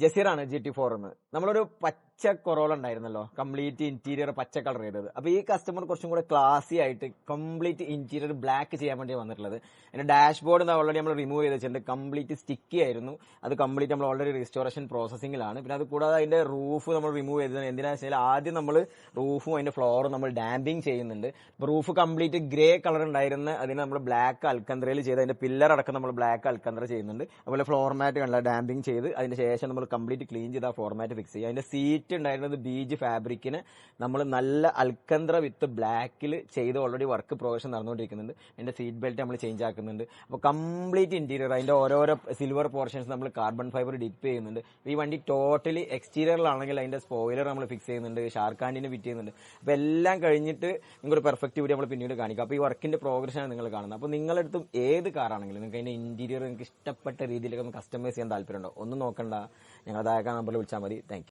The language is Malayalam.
ജസീറാണ് GT4 എന്ന്. നമ്മളൊരു പച്ച കൊറോള ഉണ്ടായിരുന്നല്ലോ, കംപ്ലീറ്റ് ഇന്റീരിയർ പച്ച കളർ ചെയ്തത്. അപ്പൊ ഈ കസ്റ്റമർ കുറച്ചും കൂടെ ക്ലാസി ആയിട്ട് കംപ്ലീറ്റ് ഇന്റീരിയർ ബ്ലാക്ക് ചെയ്യാൻ വേണ്ടി വന്നിട്ടുള്ളത്. അതിന്റെ ഡാഷ്ബോർഡ് ഓൾറെഡി നമ്മൾ റിമൂവ് ചെയ്ത് വെച്ചിട്ടുണ്ട്. കംപ്ലീറ്റ് സ്റ്റിക്കി ആയിരുന്നു. അത് കംപ്ലീറ്റ് നമ്മൾ ഓൾറെഡി റിസ്റ്റോറേഷൻ പ്രോസസിംഗിലാണ്. പിന്നെ അത് കൂടാതെ അതിന്റെ റൂഫ് നമ്മൾ റിമൂവ് ചെയ്തത് എന്തിനാണെന്ന് വെച്ചാൽ ആദ്യം നമ്മൾ റൂഫും അതിന്റെ ഫ്ലോറും നമ്മൾ ഡാമ്പിങ് ചെയ്യുന്നുണ്ട്. റൂഫ് കംപ്ലീറ്റ് ഗ്രേ കളർ ഉണ്ടായിരുന്ന അതിന് നമ്മൾ ബ്ലാക്ക് അൽക്കന്ത്രയിൽ ചെയ്ത് അതിന്റെ പില്ലർ അടക്കം നമ്മൾ ബ്ലാക്ക് അൽക്കന്ത്ര ചെയ്യുന്നുണ്ട്. അതുപോലെ ഫ്ലോർ മാറ്റ് കണ്ടില്ല, ഡാമ്പിങ് ചെയ്ത് അതിന് ശേഷം നമ്മൾ കംപ്ലീറ്റ് ക്ലീൻ ചെയ്ത് ആ ഫോർമാറ്റ് ഫിക്സ് ചെയ്യുക. അതിന്റെ സീറ്റ് ഉണ്ടായിരുന്നത് ബീജ് ഫാബ്രിക്കിന് നമ്മൾ നല്ല അൽക്കന്ത്ര വിത്ത് ബ്ലാക്കിൽ ചെയ്ത് ഓൾറെഡി വർക്ക് പ്രോഗ്രഷൻ നടന്നുകൊണ്ടിരിക്കുന്നുണ്ട്. അതിന്റെ സീറ്റ് ബെൽറ്റ് നമ്മൾ ചേഞ്ച് ആക്കുന്നുണ്ട്. അപ്പോൾ കംപ്ലീറ്റ് ഇന്റീരിയർ അതിന്റെ ഓരോരോ സിൽവർ പോർഷൻസ് നമ്മൾ കാർബൺ ഫൈബർ ഡിപ്പ് ചെയ്യുന്നുണ്ട്. ഈ വണ്ടി ടോട്ടലി എക്സ്റ്റീരിയറിലാണെങ്കിൽ അതിന്റെ സ്പോയിലർ നമ്മൾ ഫിക്സ് ചെയ്യുന്നുണ്ട്, ഷാർക്കാൻഡിന് ഫിറ്റ് ചെയ്യുന്നുണ്ട്. അപ്പോൾ എല്ലാം കഴിഞ്ഞിട്ട് നിങ്ങൾക്കൊരു പെർഫെക്റ്റ് വീഡിയോ നമ്മൾ പിന്നീട് കാണിക്കാം. അപ്പോൾ ഈ വർക്കിന്റെ പ്രോഗ്രഷനാണ് നിങ്ങൾ കാണുന്നത്. അപ്പോൾ നിങ്ങളടുത്തും ഏത് കാറാണെങ്കിലും നിങ്ങൾക്ക് അതിന്റെ ഇന്റീരിയർ നിങ്ങൾക്ക് ഇഷ്ടപ്പെട്ട രീതിയിലൊക്കെ കസ്റ്റമൈസ് ചെയ്യാൻ താല്പര്യമുണ്ടോ, ഒന്നും നോക്കണ്ട, ഞങ്ങൾ താഴെ നമ്പറിൽ വിളിച്ചാൽ മതി. താങ്ക്